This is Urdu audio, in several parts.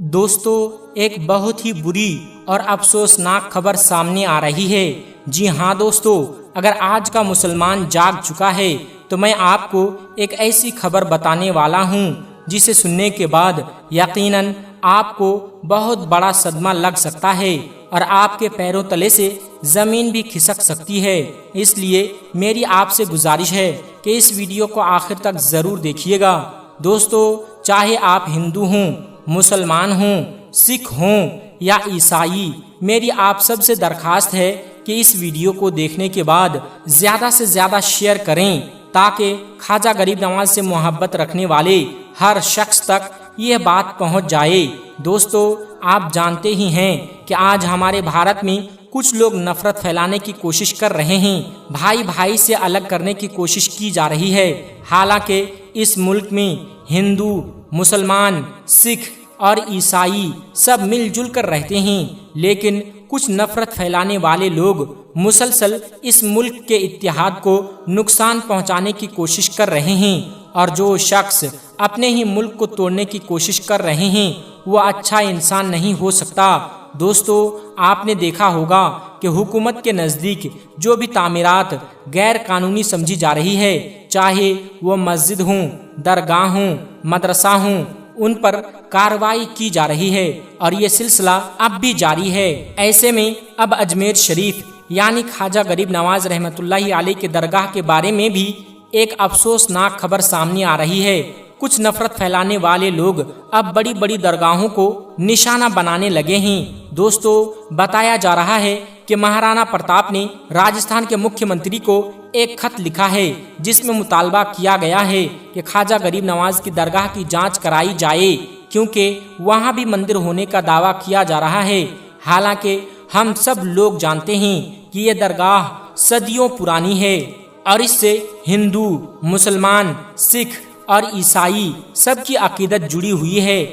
دوستو، ایک بہت ہی بری اور افسوسناک خبر سامنے آ رہی ہے۔ جی ہاں دوستو، اگر آج کا مسلمان جاگ چکا ہے تو میں آپ کو ایک ایسی خبر بتانے والا ہوں جسے سننے کے بعد یقیناً آپ کو بہت بڑا صدمہ لگ سکتا ہے اور آپ کے پیروں تلے سے زمین بھی کھسک سکتی ہے۔ اس لیے میری آپ سے گزارش ہے کہ اس ویڈیو کو آخر تک ضرور دیکھیے گا۔ دوستو، چاہے آپ ہندو ہوں، مسلمان ہوں، سکھ ہوں یا عیسائی، میری آپ سب سے درخواست ہے کہ اس ویڈیو کو دیکھنے کے بعد زیادہ سے زیادہ شیئر کریں تاکہ خواجہ غریب نواز سے محبت رکھنے والے ہر شخص تک یہ بات پہنچ جائے۔ دوستو، آپ جانتے ہی ہیں کہ آج ہمارے بھارت میں کچھ لوگ نفرت پھیلانے کی کوشش کر رہے ہیں، بھائی بھائی سے الگ کرنے کی کوشش کی جا رہی ہے۔ حالانکہ اس ملک میں ہندو، مسلمان، سکھ اور عیسائی سب مل جل کر رہتے ہیں، لیکن کچھ نفرت پھیلانے والے لوگ مسلسل اس ملک کے اتحاد کو نقصان پہنچانے کی کوشش کر رہے ہیں، اور جو شخص اپنے ہی ملک کو توڑنے کی کوشش کر رہے ہیں وہ اچھا انسان نہیں ہو سکتا۔ دوستو، آپ نے دیکھا ہوگا کہ حکومت کے نزدیک جو بھی تعمیرات غیر قانونی سمجھی جا رہی ہے، چاہے وہ مسجد ہوں، درگاہ ہوں، مدرسہ ہوں، ان پر کارروائی کی جا رہی ہے اور یہ سلسلہ اب بھی جاری ہے۔ ایسے میں اب اجمیر شریف یعنی خواجہ غریب نواز رحمۃ اللہ علیہ کے درگاہ کے بارے میں بھی ایک افسوسناک خبر سامنے آ رہی ہے۔ کچھ نفرت پھیلانے والے لوگ اب بڑی بڑی درگاہوں کو نشانہ بنانے لگے ہیں۔ دوستو، بتایا جا رہا ہے کہ مہارانا پرتاپ نے راجستھان کے مکھیہ منتری کو ایک خط لکھا ہے جس میں مطالبہ کیا گیا ہے کہ خواجہ غریب نواز کی درگاہ کی جانچ کرائی جائے، کیونکہ وہاں بھی مندر ہونے کا دعویٰ کیا جا رہا ہے۔ حالانکہ ہم سب لوگ جانتے ہیں کہ یہ درگاہ صدیوں پرانی ہے اور اس سے ہندو، مسلمان، سکھ اور عیسائی سب کی عقیدت جڑی ہوئی ہے۔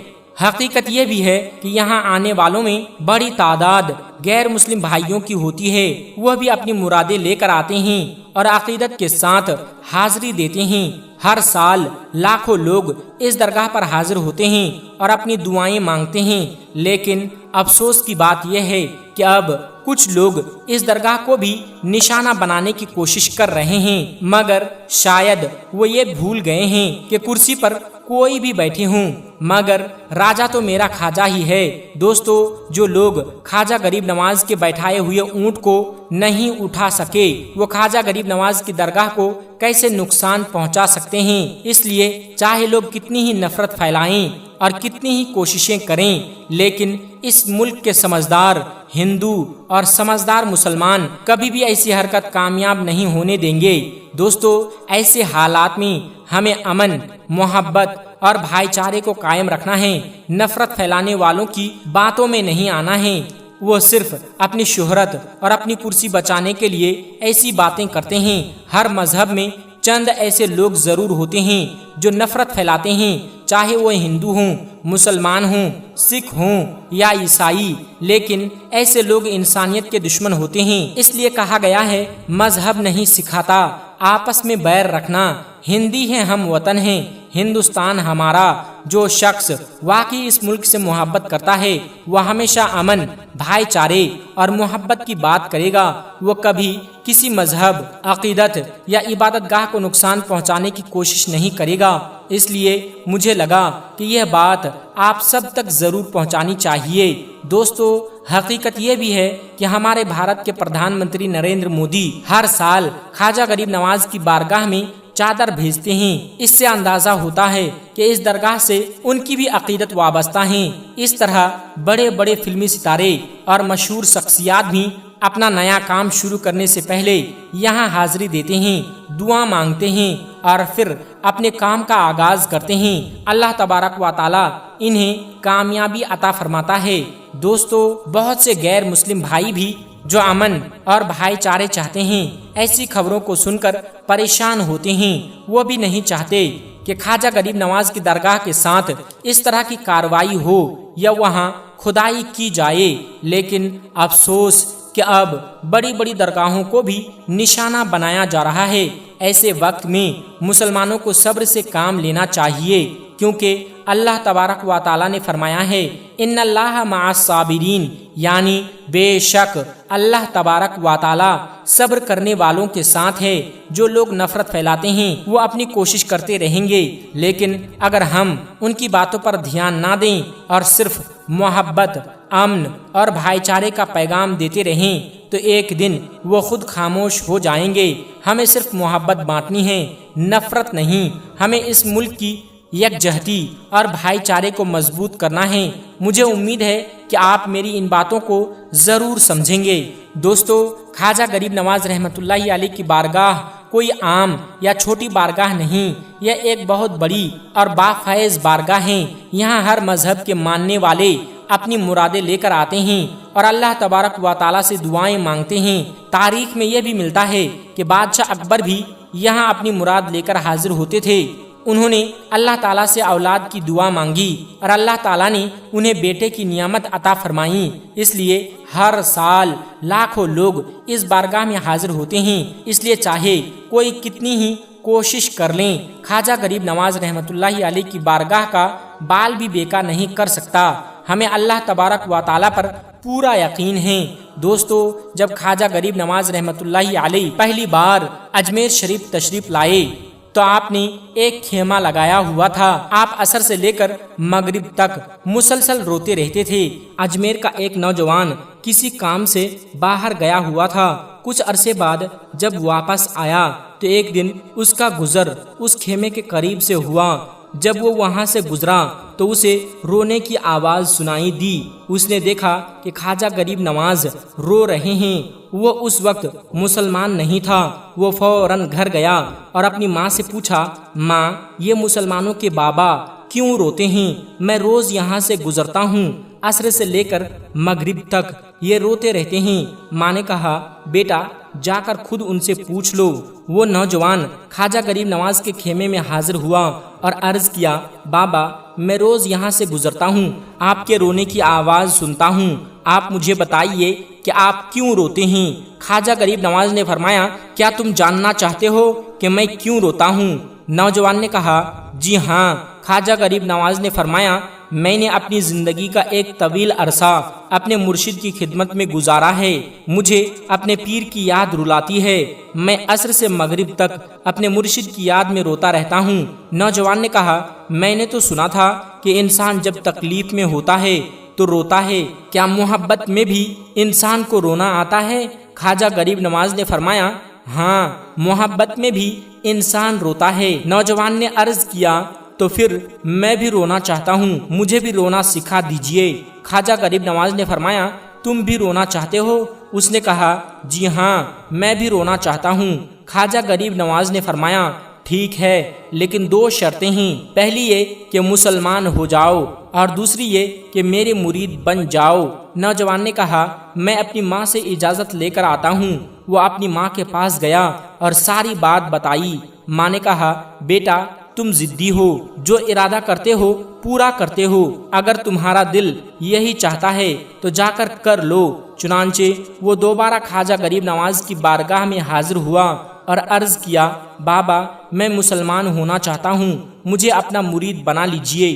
حقیقت یہ بھی ہے کہ یہاں آنے والوں میں بڑی تعداد غیر مسلم بھائیوں کی ہوتی ہے، وہ بھی اپنی مرادیں لے کر آتے ہیں اور عقیدت کے ساتھ حاضری دیتے ہیں۔ ہر سال لاکھوں لوگ اس درگاہ پر حاضر ہوتے ہیں اور اپنی دعائیں مانگتے ہیں، لیکن افسوس کی بات یہ ہے کہ اب کچھ لوگ اس درگاہ کو بھی نشانہ بنانے کی کوشش کر رہے ہیں، مگر شاید وہ یہ بھول گئے ہیں کہ کرسی پر کوئی بھی بیٹھے ہوں مگر راجا تو میرا خواجہ ہی ہے۔ دوستو، جو لوگ خواجہ غریب نواز کے بیٹھائے ہوئے اونٹ کو نہیں اٹھا سکے، وہ خواجہ غریب نواز کی درگاہ کو کیسے نقصان پہنچا سکتے ہیں؟ اس لیے چاہے لوگ کتنی ہی نفرت پھیلائیں اور کتنی ہی کوششیں کریں، لیکن اس ملک کے سمجھدار ہندو اور سمجھدار مسلمان کبھی بھی ایسی حرکت کامیاب نہیں ہونے دیں گے۔ دوستو، ایسے حالات میں ہمیں امن، محبت اور بھائی چارے کو قائم رکھنا ہے۔ نفرت پھیلانے والوں کی باتوں میں نہیں آنا ہے۔ وہ صرف اپنی شہرت اور اپنی کرسی بچانے کے لیے ایسی باتیں کرتے ہیں۔ ہر مذہب میں چند ایسے لوگ ضرور ہوتے ہیں جو نفرت پھیلاتے ہیں، چاہے وہ ہندو ہوں، مسلمان ہوں، سکھ ہوں یا عیسائی، لیکن ایسے لوگ انسانیت کے دشمن ہوتے ہیں۔ اس لیے کہا گیا ہے، مذہب نہیں سکھاتا آپس میں بیر رکھنا، ہندی ہیں ہم وطن ہیں، ہندوستان ہمارا۔ جو شخص واقعی اس ملک سے محبت کرتا ہے وہ ہمیشہ امن، بھائی چارے اور محبت کی بات کرے گا۔ وہ کبھی کسی مذہب، عقیدت یا عبادت گاہ کو نقصان پہنچانے کی کوشش نہیں کرے گا۔ اس لیے مجھے لگا کہ یہ بات آپ سب تک ضرور پہنچانی چاہیے۔ دوستو، حقیقت یہ بھی ہے کہ ہمارے بھارت کے پردھان منتری نریندر مودی ہر سال خواجہ غریب نواز کی بارگاہ میں چادر بھیجتے ہیں۔ اس سے اندازہ ہوتا ہے کہ اس درگاہ سے ان کی بھی عقیدت وابستہ ہیں۔ اس طرح بڑے بڑے فلمی ستارے اور مشہور شخصیات بھی اپنا نیا کام شروع کرنے سے پہلے یہاں حاضری دیتے ہیں، دعا مانگتے ہیں اور پھر اپنے کام کا آغاز کرتے ہیں۔ اللہ تبارک و تعالی انہیں کامیابی عطا فرماتا ہے۔ دوستو، بہت سے غیر مسلم بھائی بھی جو امن اور بھائی چارے چاہتے ہیں، ایسی خبروں کو سن کر پریشان ہوتے ہیں۔ وہ بھی نہیں چاہتے کہ خواجہ غریب نواز کی درگاہ کے ساتھ اس طرح کی کارروائی ہو یا وہاں کھدائی کی جائے، لیکن افسوس کہ اب بڑی بڑی درگاہوں کو بھی نشانہ بنایا جا رہا ہے۔ ایسے وقت میں مسلمانوں کو صبر سے کام لینا چاہیے، کیونکہ اللہ تبارک و تعالیٰ نے فرمایا ہے ان اللہ مع الصابرین، یعنی بے شک اللہ تبارک و تعالیٰ صبر کرنے والوں کے ساتھ ہے۔ جو لوگ نفرت پھیلاتے ہیں وہ اپنی کوشش کرتے رہیں گے، لیکن اگر ہم ان کی باتوں پر دھیان نہ دیں اور صرف محبت، امن اور بھائی چارے کا پیغام دیتے رہیں تو ایک دن وہ خود خاموش ہو جائیں گے۔ ہمیں صرف محبت بانٹنی ہے، نفرت نہیں۔ ہمیں اس ملک کی یکجہتی اور بھائی چارے کو مضبوط کرنا ہے۔ مجھے امید ہے کہ آپ میری ان باتوں کو ضرور سمجھیں گے۔ دوستو، خواجہ غریب نواز رحمۃ اللہ علیہ کی بارگاہ کوئی عام یا چھوٹی بارگاہ نہیں، یہ ایک بہت بڑی اور بافیض بارگاہ ہے۔ یہاں ہر مذہب کے ماننے والے اپنی مرادیں لے کر آتے ہیں اور اللہ تبارک و تعالیٰ سے دعائیں مانگتے ہیں۔ تاریخ میں یہ بھی ملتا ہے کہ بادشاہ اکبر بھی یہاں اپنی مراد لے کر حاضر ہوتے تھے۔ انہوں نے اللہ تعالیٰ سے اولاد کی دعا مانگی اور اللہ تعالیٰ نے انہیں بیٹے کی نعمت عطا فرمائی۔ اس لیے ہر سال لاکھوں لوگ اس بارگاہ میں حاضر ہوتے ہیں۔ اس لیے چاہے کوئی کتنی ہی کوشش کر لیں، خواجہ غریب نواز رحمۃ اللہ علیہ کی بارگاہ کا بال بھی بیکار نہیں کر سکتا۔ ہمیں اللہ تبارک و تعالیٰ پر پورا یقین ہے۔ دوستو، جب خواجہ غریب نواز رحمۃ اللہ علیہ پہلی بار اجمیر شریف تشریف لائے تو آپ نے ایک خیمہ لگایا ہوا تھا۔ آپ عصر سے لے کر مغرب تک مسلسل روتے رہتے تھے۔ اجمیر کا ایک نوجوان کسی کام سے باہر گیا ہوا تھا۔ کچھ عرصے بعد جب واپس آیا تو ایک دن اس کا گزر اس خیمے کے قریب سے ہوا۔ جب وہ وہاں سے گزرا تو اسے رونے کی آواز سنائی دی۔ اس نے دیکھا کہ خواجہ غریب نواز رو رہے ہیں۔ وہ اس وقت مسلمان نہیں تھا۔ وہ فوراً گھر گیا اور اپنی ماں سے پوچھا، ماں، یہ مسلمانوں کے بابا کیوں روتے ہیں؟ میں روز یہاں سے گزرتا ہوں، عصر سے لے کر مغرب تک یہ روتے رہتے ہیں۔ ماں نے کہا، بیٹا جا کر خود ان سے پوچھ لو۔ وہ نوجوان خواجہ غریب نواز کے خیمے میں حاضر ہوا اور عرض کیا، بابا میں روز یہاں سے گزرتا ہوں، آپ کے رونے کی آواز سنتا ہوں، آپ مجھے بتائیے کہ آپ کیوں روتے ہیں؟ خواجہ غریب نواز نے فرمایا، کیا تم جاننا چاہتے ہو کہ میں کیوں روتا ہوں؟ نوجوان نے کہا، جی ہاں۔ خواجہ غریب نواز نے فرمایا، میں نے اپنی زندگی کا ایک طویل عرصہ اپنے مرشد کی خدمت میں گزارا ہے۔ مجھے اپنے پیر کی یاد رلاتی ہے۔ میں عصر سے مغرب تک اپنے مرشد کی یاد میں روتا رہتا ہوں۔ نوجوان نے کہا، میں نے تو سنا تھا کہ انسان جب تکلیف میں ہوتا ہے تو روتا ہے، کیا محبت میں بھی انسان کو رونا آتا ہے؟ خواجہ غریب نواز نے فرمایا، ہاں، محبت میں بھی انسان روتا ہے۔ نوجوان نے عرض کیا، تو پھر میں بھی رونا چاہتا ہوں، مجھے بھی رونا سکھا دیجئے۔ خواجہ غریب نواز نے فرمایا، تم بھی رونا چاہتے ہو؟ اس نے کہا، جی ہاں، میں بھی رونا چاہتا ہوں۔ خواجہ غریب نواز نے فرمایا، ٹھیک ہے، لیکن دو شرطیں ہیں۔ پہلی یہ کہ مسلمان ہو جاؤ اور دوسری یہ کہ میرے مرید بن جاؤ۔ نوجوان نے کہا، میں اپنی ماں سے اجازت لے کر آتا ہوں۔ وہ اپنی ماں کے پاس گیا اور ساری بات بتائی۔ ماں نے کہا، بیٹا تم ضدی ہو، جو ارادہ کرتے ہو پورا کرتے ہو، اگر تمہارا دل یہی چاہتا ہے تو جا کر کر لو۔ چنانچہ وہ دوبارہ خواجہ غریب نواز کی بارگاہ میں حاضر ہوا اور عرض کیا، بابا میں مسلمان ہونا چاہتا ہوں، مجھے اپنا مرید بنا لیجئے۔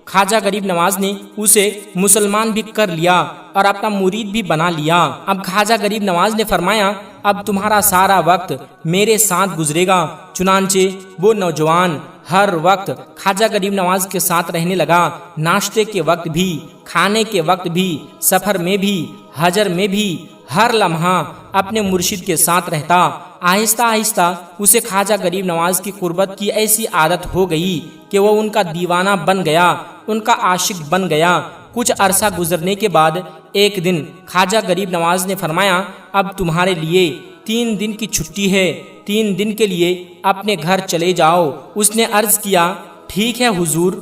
خواجہ غریب نواز نے اسے مسلمان بھی کر لیا اور اپنا مرید بھی بنا لیا۔ اب خواجہ غریب نواز نے فرمایا، اب تمہارا سارا وقت میرے ساتھ گزرے گا۔ چنانچہ وہ نوجوان ہر وقت خواجہ غریب نواز کے ساتھ رہنے لگا، ناشتے کے وقت بھی، کھانے کے وقت بھی، سفر میں بھی، حجر میں بھی، ہر لمحہ اپنے مرشد کے ساتھ رہتا۔ آہستہ آہستہ اسے خواجہ غریب نواز کی قربت کی ایسی عادت ہو گئی کہ وہ ان کا دیوانہ بن گیا، ان کا عاشق بن گیا۔ کچھ عرصہ گزرنے کے بعد ایک دن خواجہ غریب نواز نے فرمایا، اب تمہارے لیے 3 دن کی چھٹی ہے، 3 دن کے لیے اپنے گھر چلے جاؤ۔ اس نے عرض کیا، ٹھیک ہے حضور،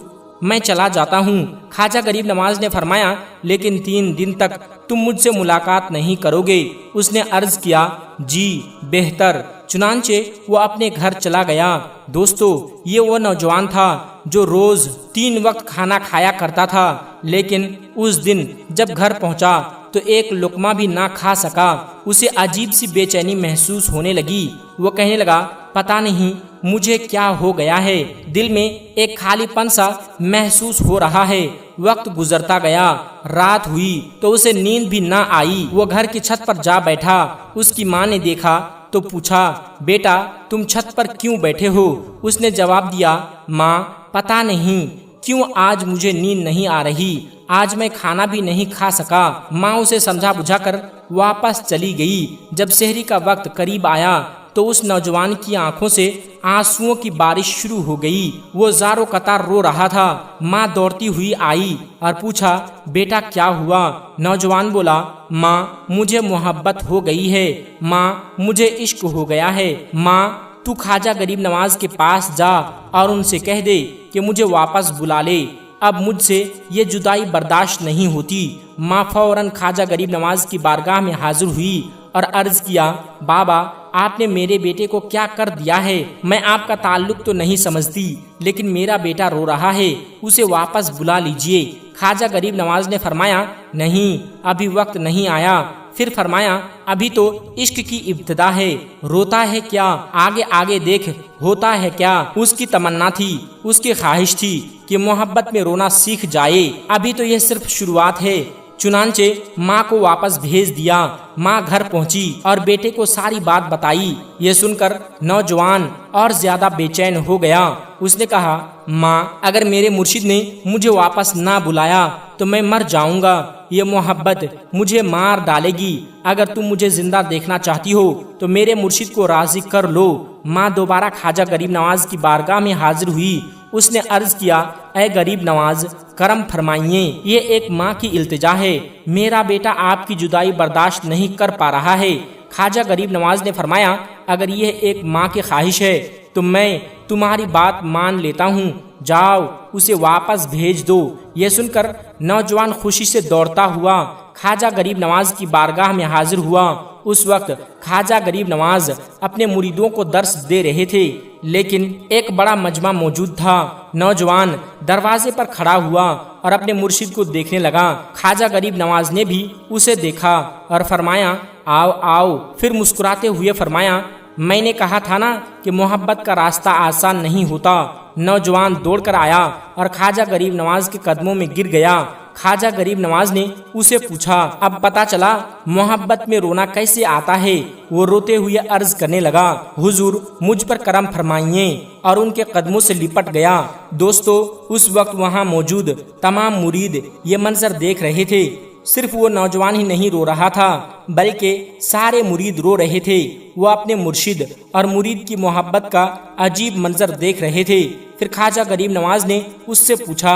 میں چلا جاتا ہوں۔ خواجہ غریب نواز نے فرمایا، لیکن 3 دن تک تم مجھ سے ملاقات نہیں کرو گے۔ اس نے عرض کیا، جی بہتر۔ چنانچہ وہ اپنے گھر چلا گیا۔ دوستو، یہ وہ نوجوان تھا جو روز 3 وقت کھانا کھایا کرتا تھا، لیکن اس دن جب گھر پہنچا تو ایک لقمہ بھی نہ کھا سکا۔ اسے عجیب سی بے چینی محسوس ہونے لگی۔ وہ کہنے لگا پتہ نہیں مجھے کیا ہو گیا ہے، دل میں ایک خالی پن سا محسوس ہو رہا ہے۔ وقت گزرتا گیا، رات ہوئی تو اسے نیند بھی نہ آئی۔ وہ گھر کی چھت پر جا بیٹھا۔ اس کی ماں نے دیکھا تو پوچھا بیٹا تم چھت پر کیوں بیٹھے ہو؟ اس نے جواب دیا ماں پتہ نہیں کیوں آج مجھے نیند نہیں آ رہی، آج میں کھانا بھی نہیں کھا سکا۔ ماں اسے سمجھا بجھا کر واپس چلی گئی۔ جب سحری کا وقت قریب آیا تو اس نوجوان کی آنکھوں سے آنسوؤں کی بارش شروع ہو گئی۔ وہ زاروں قطار رو رہا تھا۔ ماں دوڑتی ہوئی آئی اور پوچھا بیٹا کیا ہوا؟ نوجوان بولا ماں مجھے محبت ہو گئی ہے، ماں مجھے عشق ہو گیا ہے۔ ماں تو خواجہ غریب نواز کے پاس جا اور ان سے کہہ دے کہ مجھے واپس بلا لے، اب مجھ سے یہ جدائی برداشت نہیں ہوتی۔ ماں فوراً خواجہ غریب نواز کی بارگاہ میں حاضر ہوئی اور عرض کیا بابا آپ نے میرے بیٹے کو کیا کر دیا ہے؟ میں آپ کا تعلق تو نہیں سمجھتی لیکن میرا بیٹا رو رہا ہے، اسے واپس بلا لیجئے۔ خواجہ غریب نواز نے فرمایا نہیں ابھی وقت نہیں آیا۔ پھر فرمایا ابھی تو عشق کی ابتدا ہے، روتا ہے کیا، آگے آگے دیکھ ہوتا ہے کیا۔ اس کی تمنا تھی، اس کی خواہش تھی کہ محبت میں رونا سیکھ جائے، ابھی تو یہ صرف شروعات ہے۔ چنانچہ ماں کو واپس بھیج دیا۔ ماں گھر پہنچی اور بیٹے کو ساری بات بتائی۔ یہ سن کر نوجوان اور زیادہ بے چین ہو گیا۔ اس نے کہا ماں اگر میرے مرشد نے مجھے واپس نہ بلایا تو میں مر جاؤں گا، یہ محبت مجھے مار ڈالے گی۔ اگر تم مجھے زندہ دیکھنا چاہتی ہو تو میرے مرشد کو راضی کر لو۔ ماں دوبارہ خواجہ غریب نواز کی بارگاہ میں حاضر ہوئی۔ اس نے عرض کیا اے غریب نواز کرم فرمائیے، یہ ایک ماں کی التجا ہے، میرا بیٹا آپ کی جدائی برداشت نہیں کر پا رہا ہے۔ خواجہ غریب نواز نے فرمایا اگر یہ ایک ماں کی خواہش ہے تو میں تمہاری بات مان لیتا ہوں، جاؤ اسے واپس بھیج دو۔ یہ سن کر نوجوان خوشی سے دوڑتا ہوا خواجہ غریب نواز کی بارگاہ میں حاضر ہوا۔ اس وقت خواجہ غریب نواز اپنے مریدوں کو درس دے رہے تھے لیکن ایک بڑا مجمع موجود تھا۔ نوجوان دروازے پر کھڑا ہوا اور اپنے مرشد کو دیکھنے لگا۔ خواجہ غریب نواز نے بھی اسے دیکھا اور فرمایا آؤ آؤ، پھر مسکراتے ہوئے فرمایا میں نے کہا تھا نا کہ محبت کا راستہ آسان نہیں ہوتا۔ نوجوان دوڑ کر آیا اور خواجہ غریب نواز کے قدموں میں گر گیا۔ خواجہ غریب نواز نے اسے پوچھا اب پتا چلا محبت میں رونا کیسے آتا ہے؟ وہ روتے ہوئے عرض کرنے لگا حضور مجھ پر کرم فرمائیے، اور ان کے قدموں سے لپٹ گیا۔ دوستو اس وقت وہاں موجود تمام مرید یہ منظر دیکھ رہے تھے۔ صرف وہ نوجوان ہی نہیں رو رہا تھا بلکہ سارے مرید رو رہے تھے۔ وہ اپنے مرشد اور مرید کی محبت کا عجیب منظر دیکھ رہے تھے۔ پھر خواجہ غریب نواز نے اس سے پوچھا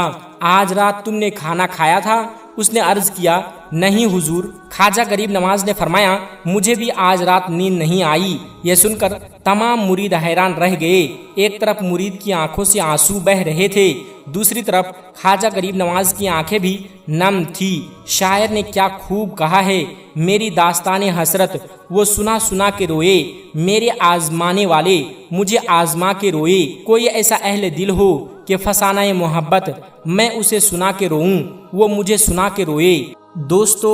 آج رات تم نے کھانا کھایا تھا؟ اس نے عرض کیا نہیں حضور۔ خواجہ غریب نواز نے فرمایا مجھے بھی آج رات نیند نہیں آئی۔ یہ سن کر تمام مرید حیران رہ گئے۔ ایک طرف مرید کی آنکھوں سے آنسو بہ رہے تھے، دوسری طرف خواجہ غریب نواز کی آنکھیں بھی نم تھی۔ شاعر نے کیا خوب کہا ہے میری داستان حسرت وہ سنا سنا کے روئے، میرے آزمانے والے مجھے آزما کے روئے۔ کوئی ایسا اہل دل ہو کہ فسانہ محبت میں اسے سنا کے روؤں، وہ مجھے سنا کے روئے۔ دوستو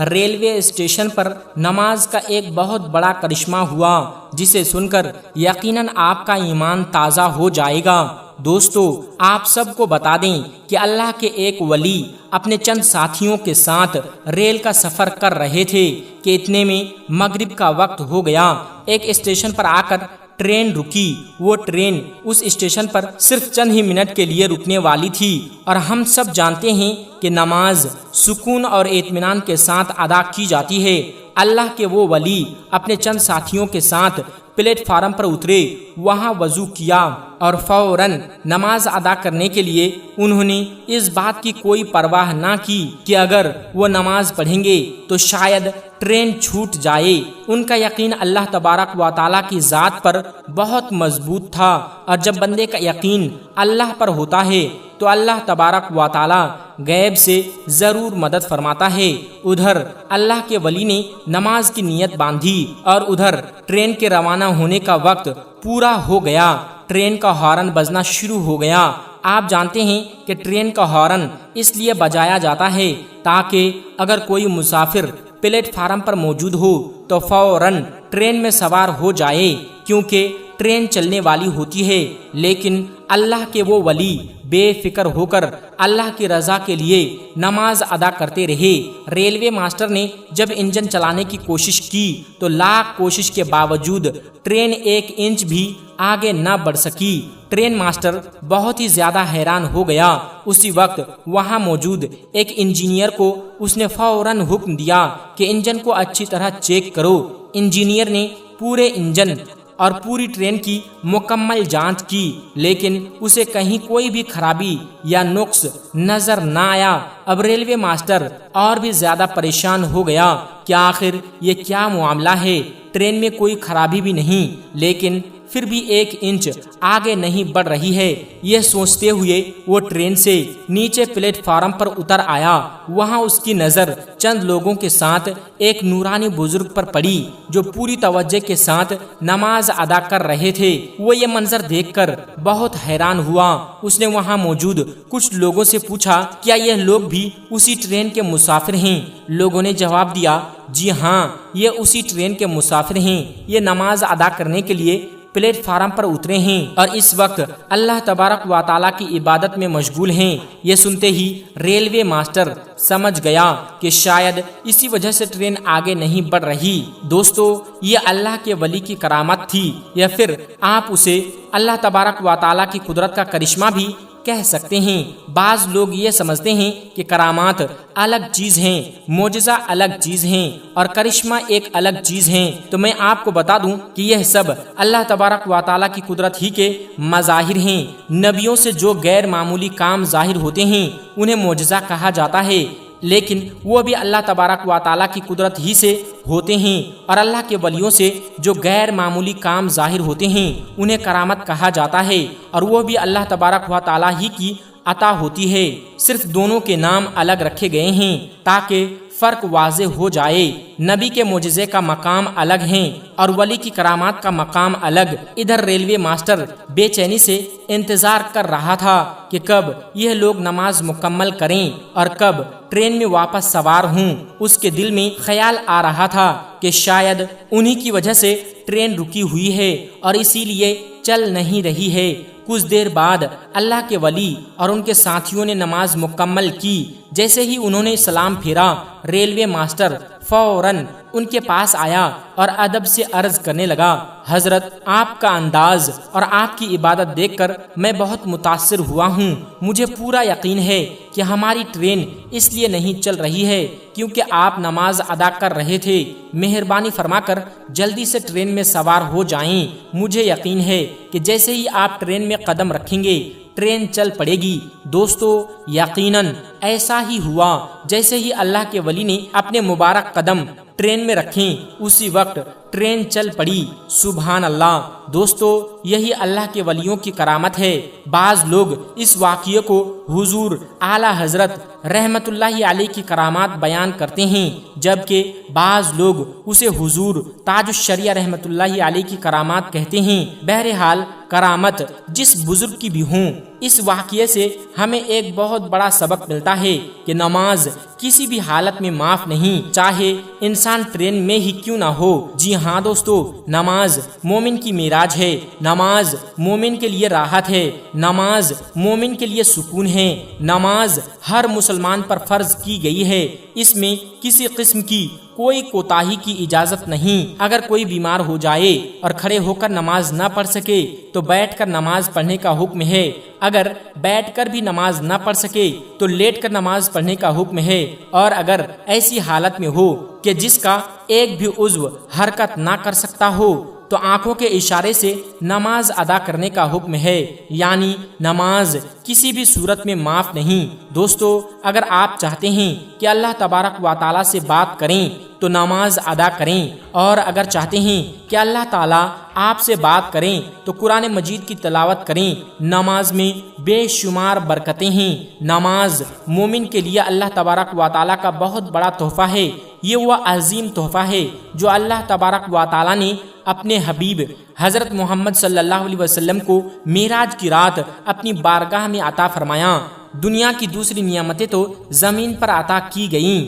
ریلوے اسٹیشن پر نماز کا ایک بہت بڑا کرشمہ ہوا جسے سن کر یقیناً آپ کا ایمان تازہ ہو جائے گا۔ دوستو آپ سب کو بتا دیں کہ اللہ کے ایک ولی اپنے چند ساتھیوں کے ساتھ ریل کا سفر کر رہے تھے کہ اتنے میں مغرب کا وقت ہو گیا۔ ایک اسٹیشن پر آ کر ٹرین رکی۔ وہ ٹرین اس اسٹیشن پر صرف چند ہی منٹ کے لیے رکنے والی تھی، اور ہم سب جانتے ہیں کہ نماز سکون اور اطمینان کے ساتھ ادا کی جاتی ہے۔ اللہ کے وہ ولی اپنے چند ساتھیوں کے ساتھ پلیٹ فارم پر اترے، وہاں وضو کیا اور فوراً نماز ادا کرنے کے لیے انہوں نے اس بات کی کوئی پرواہ نہ کی کہ اگر وہ نماز پڑھیں گے تو شاید ٹرین چھوٹ جائے۔ ان کا یقین اللہ تبارک و تعالیٰ کی ذات پر بہت مضبوط تھا، اور جب بندے کا یقین اللہ پر ہوتا ہے تو اللہ تبارک و تعالیٰ غیب سے ضرور مدد فرماتا ہے۔ ادھر اللہ کے ولی نے نماز کی نیت باندھی اور ادھر ٹرین کے روانہ ہونے کا وقت پورا ہو گیا۔ ٹرین کا ہارن بجنا شروع ہو گیا۔ آپ جانتے ہیں کہ ٹرین کا ہارن اس لیے بجایا جاتا ہے تاکہ اگر کوئی مسافر پلیٹ فارم پر موجود ہو تو فوراً ٹرین میں سوار ہو جائے، کیونکہ ٹرین چلنے والی ہوتی ہے۔ لیکن اللہ کے وہ ولی بے فکر ہو کر اللہ کی رضا کے لیے نماز ادا کرتے رہے۔ ریلوے ماسٹر نے جب انجن چلانے کی کوشش کی تو لاکھ کوشش کے باوجود ٹرین 1 انچ بھی آگے نہ بڑھ سکی۔ ٹرین ماسٹر بہت ہی زیادہ حیران ہو گیا۔ اسی وقت وہاں موجود ایک انجینئر کو اس نے فوراً حکم دیا کہ انجن کو اچھی طرح چیک کرو۔ انجینئر نے پورے انجن اور پوری ٹرین کی مکمل جانچ کی، لیکن اسے کہیں کوئی بھی خرابی یا نقص نظر نہ آیا۔ اب ریلوے ماسٹر اور بھی زیادہ پریشان ہو گیا کہ آخر یہ کیا معاملہ ہے، ٹرین میں کوئی خرابی بھی نہیں لیکن پھر بھی 1 انچ آگے نہیں بڑھ رہی ہے۔ یہ سوچتے ہوئے وہ ٹرین سے نیچے پلیٹ فارم پر اتر آیا۔ وہاں اس کی نظر چند لوگوں کے ساتھ ایک نورانی بزرگ پر پڑی جو پوری توجہ کے ساتھ نماز ادا کر رہے تھے۔ وہ یہ منظر دیکھ کر بہت حیران ہوا۔ اس نے وہاں موجود کچھ لوگوں سے پوچھا، کیا یہ لوگ بھی اسی ٹرین کے مسافر ہیں؟ لوگوں نے جواب دیا، جی ہاں، یہ اسی ٹرین کے مسافر ہیں، یہ نماز ادا کرنے کے لیے پلیٹ فارم پر اترے ہیں اور اس وقت اللہ تبارک و تعالیٰ کی عبادت میں مشغول ہیں۔ یہ سنتے ہی ریلوے ماسٹر سمجھ گیا کہ شاید اسی وجہ سے ٹرین آگے نہیں بڑھ رہی۔ دوستو، یہ اللہ کے ولی کی کرامت تھی یا پھر آپ اسے اللہ تبارک و تعالیٰ کی قدرت کا کرشمہ بھی کہہ سکتے ہیں۔ بعض لوگ یہ سمجھتے ہیں کہ کرامات الگ چیز ہیں، معجزہ الگ چیز ہیں اور کرشمہ ایک الگ چیز ہیں۔ تو میں آپ کو بتا دوں کہ یہ سب اللہ تبارک و تعالیٰ کی قدرت ہی کے مظاہر ہیں۔ نبیوں سے جو غیر معمولی کام ظاہر ہوتے ہیں انہیں معجزہ کہا جاتا ہے، لیکن وہ بھی اللہ تبارک و تعالیٰ کی قدرت ہی سے ہوتے ہیں، اور اللہ کے ولیوں سے جو غیر معمولی کام ظاہر ہوتے ہیں انہیں کرامت کہا جاتا ہے، اور وہ بھی اللہ تبارک و تعالیٰ ہی کی عطا ہوتی ہے۔ صرف دونوں کے نام الگ رکھے گئے ہیں تاکہ فرق واضح ہو جائے۔ نبی کے معجزے کا مقام الگ ہے اور ولی کی کرامات کا مقام الگ۔ ادھر ریلوے ماسٹر بے چینی سے انتظار کر رہا تھا کہ کب یہ لوگ نماز مکمل کریں اور کب ٹرین میں واپس سوار ہوں۔ اس کے دل میں خیال آ رہا تھا کہ شاید انہی کی وجہ سے ٹرین رکی ہوئی ہے اور اسی لیے چل نہیں رہی ہے۔ کچھ دیر بعد اللہ کے ولی اور ان کے ساتھیوں نے نماز مکمل کی۔ جیسے ہی انہوں نے سلام پھیرا، ریلوے ماسٹر فوراً ان کے پاس آیا اور ادب سے عرض کرنے لگا، حضرت، آپ کا انداز اور آپ کی عبادت دیکھ کر میں بہت متاثر ہوا ہوں۔ مجھے پورا یقین ہے کہ ہماری ٹرین اس لیے نہیں چل رہی ہے کیونکہ آپ نماز ادا کر رہے تھے۔ مہربانی فرما کر جلدی سے ٹرین میں سوار ہو جائیں۔ مجھے یقین ہے کہ جیسے ہی آپ ٹرین میں قدم رکھیں گے ٹرین چل پڑے گی۔ دوستو، یقیناً ایسا ہی ہوا۔ جیسے ہی اللہ کے ولی نے اپنے مبارک قدم ٹرین میں رکھیں اسی وقت ٹرین چل پڑی۔ سبحان اللہ۔ دوستو، یہی اللہ کے ولیوں کی کرامت ہے۔ بعض لوگ اس واقعے کو حضور اعلیٰ حضرت رحمت اللہ علیہ کی کرامات بیان کرتے ہیں، جبکہ بعض لوگ اسے حضور تاج الشریعہ رحمت اللہ علیہ کی کرامات کہتے ہیں۔ بہرحال، کرامت جس بزرگ کی بھی ہوں، اس واقعے سے ہمیں ایک بہت بڑا سبق ملتا ہے کہ نماز کسی بھی حالت میں معاف نہیں، چاہے انسان ٹرین میں ہی کیوں نہ ہو۔ جی ہاں دوستو، نماز مومن کی معراج ہے، نماز مومن کے لیے راحت ہے، نماز مومن کے لیے سکون ہے، نماز ہر مسلمان پر فرض کی گئی ہے۔ اس میں کسی قسم کی کوئی کوتاہی کی اجازت نہیں۔ اگر کوئی بیمار ہو جائے اور کھڑے ہو کر نماز نہ پڑھ سکے تو بیٹھ کر نماز پڑھنے کا حکم ہے، اگر بیٹھ کر بھی نماز نہ پڑھ سکے تو لیٹ کر نماز پڑھنے کا حکم ہے، اور اگر ایسی حالت میں ہو کہ جس کا ایک بھی عضو حرکت نہ کر سکتا ہو تو آنکھوں کے اشارے سے نماز ادا کرنے کا حکم ہے، یعنی نماز کسی بھی صورت میں معاف نہیں۔ دوستو، اگر آپ چاہتے ہیں کہ اللہ تبارک و تعالیٰ سے بات کریں تو نماز ادا کریں، اور اگر چاہتے ہیں کہ اللہ تعالیٰ آپ سے بات کریں تو قرآن مجید کی تلاوت کریں۔ نماز میں بے شمار برکتیں ہیں۔ نماز مومن کے لیے اللہ تبارک و تعالیٰ کا بہت بڑا تحفہ ہے۔ یہ وہ عظیم تحفہ ہے جو اللہ تبارک و تعالی نے اپنے حبیب حضرت محمد صلی اللہ علیہ وسلم کو معراج کی رات اپنی بارگاہ میں عطا فرمایا۔ دنیا کی دوسری نعمتیں تو زمین پر عطا کی گئیں،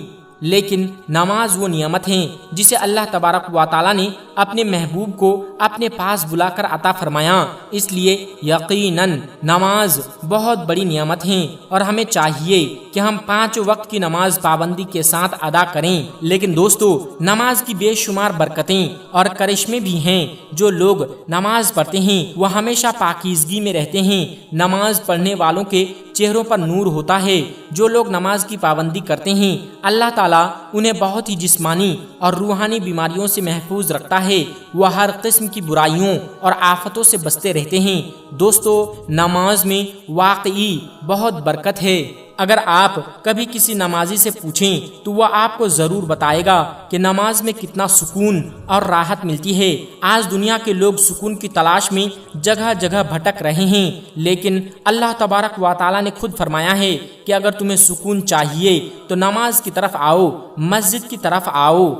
لیکن نماز وہ نعمت ہے جسے اللہ تبارک و تعالی نے اپنے محبوب کو اپنے پاس بلا کر عطا فرمایا۔ اس لیے یقیناً نماز بہت بڑی نعمت ہے اور ہمیں چاہیے کہ ہم 5 وقت کی نماز پابندی کے ساتھ ادا کریں۔ لیکن دوستو، نماز کی بے شمار برکتیں اور کرشمے بھی ہیں۔ جو لوگ نماز پڑھتے ہیں وہ ہمیشہ پاکیزگی میں رہتے ہیں۔ نماز پڑھنے والوں کے چہروں پر نور ہوتا ہے۔ جو لوگ نماز کی پابندی کرتے ہیں اللہ تعالیٰ انہیں بہت ہی جسمانی اور روحانی بیماریوں سے محفوظ رکھتا ہے۔ وہ ہر قسم کی برائیوں اور آفتوں سے بچتے رہتے ہیں۔ دوستو، نماز میں واقعی بہت برکت ہے۔ اگر آپ کبھی کسی نمازی سے پوچھیں تو وہ آپ کو ضرور بتائے گا کہ نماز میں کتنا سکون اور راحت ملتی ہے۔ آج دنیا کے لوگ سکون کی تلاش میں جگہ جگہ بھٹک رہے ہیں، لیکن اللہ تبارک و تعالی نے خود فرمایا ہے کہ اگر تمہیں سکون چاہیے تو نماز کی طرف آؤ، مسجد کی طرف آؤ۔